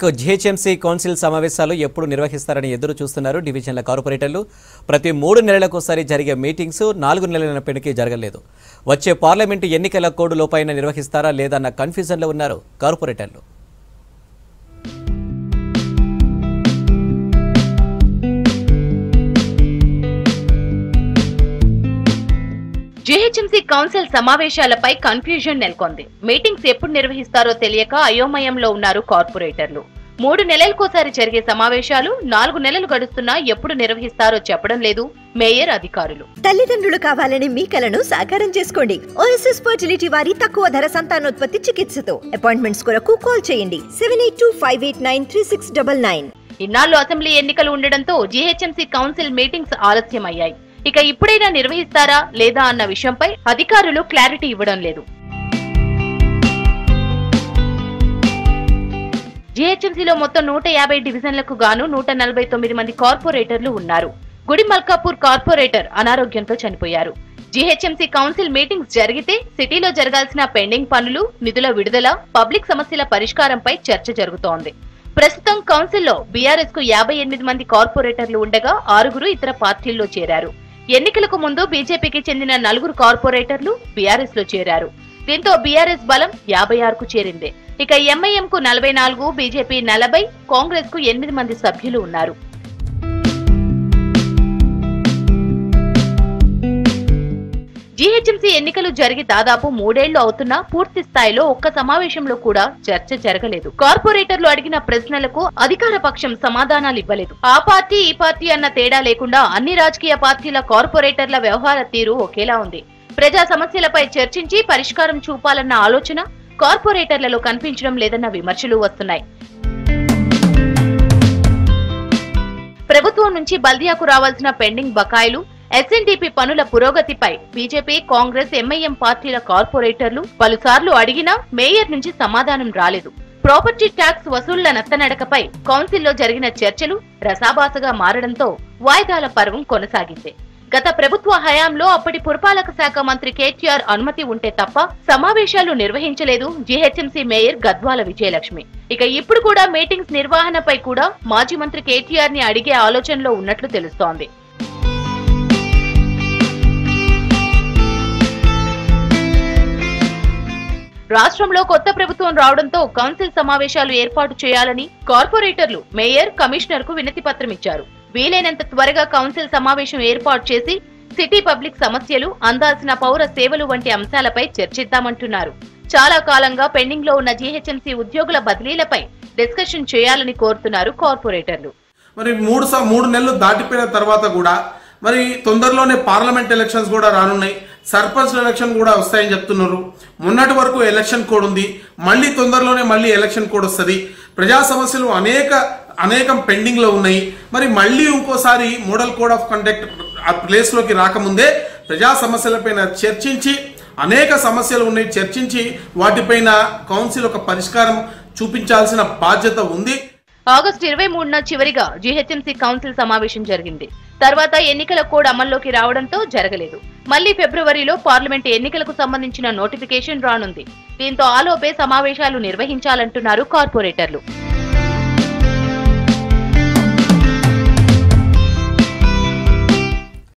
GHMC council సమావేశాలు ఎప్పుడు నిర్వహిస్తారని ఎదురు చూస్తున్నారు డివిజన్ల కార్పొరేటర్లు. ప్రతి 3 నెలలకోసారి జరిగే మీటింగ్స్ 4 నెలల పెనికి జరగలేదు. వచ్చే పార్లమెంటు ఎన్నికల కోడ్ లోపైన నిర్వహిస్తారా లేదన్న కన్ఫ్యూజన్లో ఉన్నారు కార్పొరేటర్లు. జీహెచ్ఎంసీ కౌన్సిల్ సమావేశాలపై కన్ఫ్యూజన్ నెలకొంది. మీటింగ్స్ ఎప్పుడు నిర్వహిస్తారో తెలియక అయోమయంలో ఉన్నారు కార్పొరేటర్లు. 3 నెలలకోసారి జరిగే సమావేశాలు 4 నెలలు గడుస్తున్నా ఎప్పుడు నిర్వహిస్తారో చెప్పడం లేదు మేయర్ అధికారులు. తల్లిదండ్రులు కావాలని మీ కలను సాకారం చేసుకోండి. ఓఎస్ఎస్ ఫర్టిలిటీ వారి తక్కువ ధర సంతానోత్పత్తి చికిత్సతో అపాయింట్మెంట్స్ కొరకు కాల్ చేయండి 7825893699. ఇన్నాళ్లు అసెంబ్లీ ఎన్నికలు ఉండడంతో జీహెచ్ఎంసీ కౌన్సిల్ మీటింగ్స్ ఆలస్యమయ్యాయి. ఇక ఇప్పుడైనా నిర్వహిస్తారా లేదా అన్న విషయంపై అధికారులు క్లారిటీ ఇవ్వడం లేదు. జీహెచ్ఎంసీలో మొత్తం 150 డివిజన్లకు గాను 149 మంది కార్పొరేటర్లు ఉన్నారు. గుడిమల్కాపూర్ కార్పొరేటర్ అనారోగ్యంతో చనిపోయారు. జీహెచ్ఎంసీ కౌన్సిల్ మీటింగ్స్ జరిగితే సిటీలో జరగాల్సిన పెండింగ్ పనులు, నిధుల విడుదల, పబ్లిక్ సమస్యల పరిష్కారంపై చర్చ జరుగుతోంది. ప్రస్తుతం కౌన్సిల్లో బీఆర్ఎస్ కు 58 మంది కార్పొరేటర్లు ఉండగా 6 ఇతర పార్టీల్లో చేరారు. ఎన్నికలకు ముందు బీజేపీకి చెందిన 4 కార్పొరేటర్లు బీఆర్ఎస్ లో చేరారు. దీంతో బీఆర్ఎస్ బలం 56కు చేరింది. ఇక ఎంఐఎం కు 44, బీజేపీ 40, కాంగ్రెస్ కు 8 మంది సభ్యులు ఉన్నారు. జీహెచ్ఎంసీ ఎన్నికలు జరిగి దాదాపు 3 ఏళ్లు అవుతున్నా పూర్తి స్థాయిలో ఒక్క సమావేశంలో కూడా చర్చ జరగలేదు. కార్పొరేటర్లు అడిగిన ప్రశ్నలకు అధికార పక్షం సమాధానాలు ఇవ్వలేదు. ఆ పార్టీ ఈ పార్టీ అన్న తేడా లేకుండా అన్ని రాజకీయ పార్టీల కార్పొరేటర్ల వ్యవహార తీరు ఒకేలా ఉంది. ప్రజా సమస్యలపై చర్చించి పరిష్కారం చూపాలన్న ఆలోచన కార్పొరేటర్లలో కనిపించడం లేదన్న విమర్శలు వస్తున్నాయి. ప్రభుత్వం నుంచి బల్దియాకు రావాల్సిన పెండింగ్ బకాయిలు, ఎస్ఎన్డీపీ పనుల పురోగతిపై బీజేపీ, కాంగ్రెస్, ఎంఐఎం పార్టీల కార్పొరేటర్లు పలుసార్లు అడిగినా మేయర్ నుంచి సమాధానం రాలేదు. ప్రాపర్టీ ట్యాక్స్ వసూళ్ల నత్తనడకపై కౌన్సిల్లో జరిగిన చర్చలు రసాభాసగా మారడంతో వాయిదాల పర్వం కొనసాగింది. గత ప్రభుత్వ హయాంలో అప్పటి పురపాలక శాఖ మంత్రి కేటీఆర్ అనుమతి ఉంటే తప్ప సమావేశాలు నిర్వహించలేదు జీహెచ్ఎంసీ మేయర్ గద్వాల విజయలక్ష్మి. ఇక ఇప్పుడు కూడా మీటింగ్స్ నిర్వహణపై కూడా మాజీ మంత్రి కేటీఆర్ ని అడిగే ఆలోచనలో ఉన్నట్లు తెలుస్తోంది. రాష్ట్రంలో కొత్త ప్రభుత్వం రావడంతో కౌన్సిల్ సమావేశాలు ఏర్పాటు చేయాలని కార్పొరేటర్లు మేయర్, కమిషనర్ కు వినతి పత్రం ఇచ్చారు. వీలైనంత త్వరగా కౌన్సిల్ సమావేశం ఏర్పాటు చేసి సిటీ పబ్లిక్ సమస్యలు, అందాల్సిన పౌర సేవలు వంటి అంశాలపై చర్చిద్దామంటున్నారు. చాలా కాలంగా పెండింగ్ లో ఉన్న జీహెచ్ఎంసీ ఉద్యోగుల బదిలీలపై డిస్కషన్ చేయాలని కోరుతున్నారు కార్పొరేటర్లు. మరి 3 నెలలు దాటిపోయిన తర్వాత కూడా మరి తొందరలోనే పార్లమెంట్ ఎలక్షన్స్ కూడా రానున్నాయి, సర్పంచ్ ఎలక్షన్ కూడా వస్తాయని చెప్తున్నారు. మొన్నటి వరకు ఎలక్షన్ కోడ్ ఉంది, మళ్ళీ తొందరలోనే మళ్ళీ ఎలక్షన్ కోడ్ వస్తుంది. ప్రజా సమస్యలు అనేకం పెండింగ్ లో ఉన్నాయి. మరి మళ్ళీ ఇంకోసారి మోడల్ కోడ్ ఆఫ్ కండక్ట్ ఆ ప్లేస్ లోకి రాకముందే ప్రజా సమస్యలపైన చర్చించి, అనేక సమస్యలు ఉన్నాయి చర్చించి వాటిపైన కౌన్సిల్ ఒక పరిష్కారం చూపించాల్సిన బాధ్యత ఉంది. ఆగస్టు 23న చివరిగా జీహెచ్ఎంసీ కౌన్సిల్ సమావేశం జరిగింది. తర్వాత ఎన్నికల కోడ్ అమల్లోకి రావడంతో జరగలేదు. మళ్లీ ఫిబ్రవరిలో పార్లమెంట్ ఎన్నికలకు సంబంధించిన నోటిఫికేషన్ రానుంది. దీంతో ఆలోపే సమావేశాలు నిర్వహించాలంటున్నారు కార్పొరేటర్లు.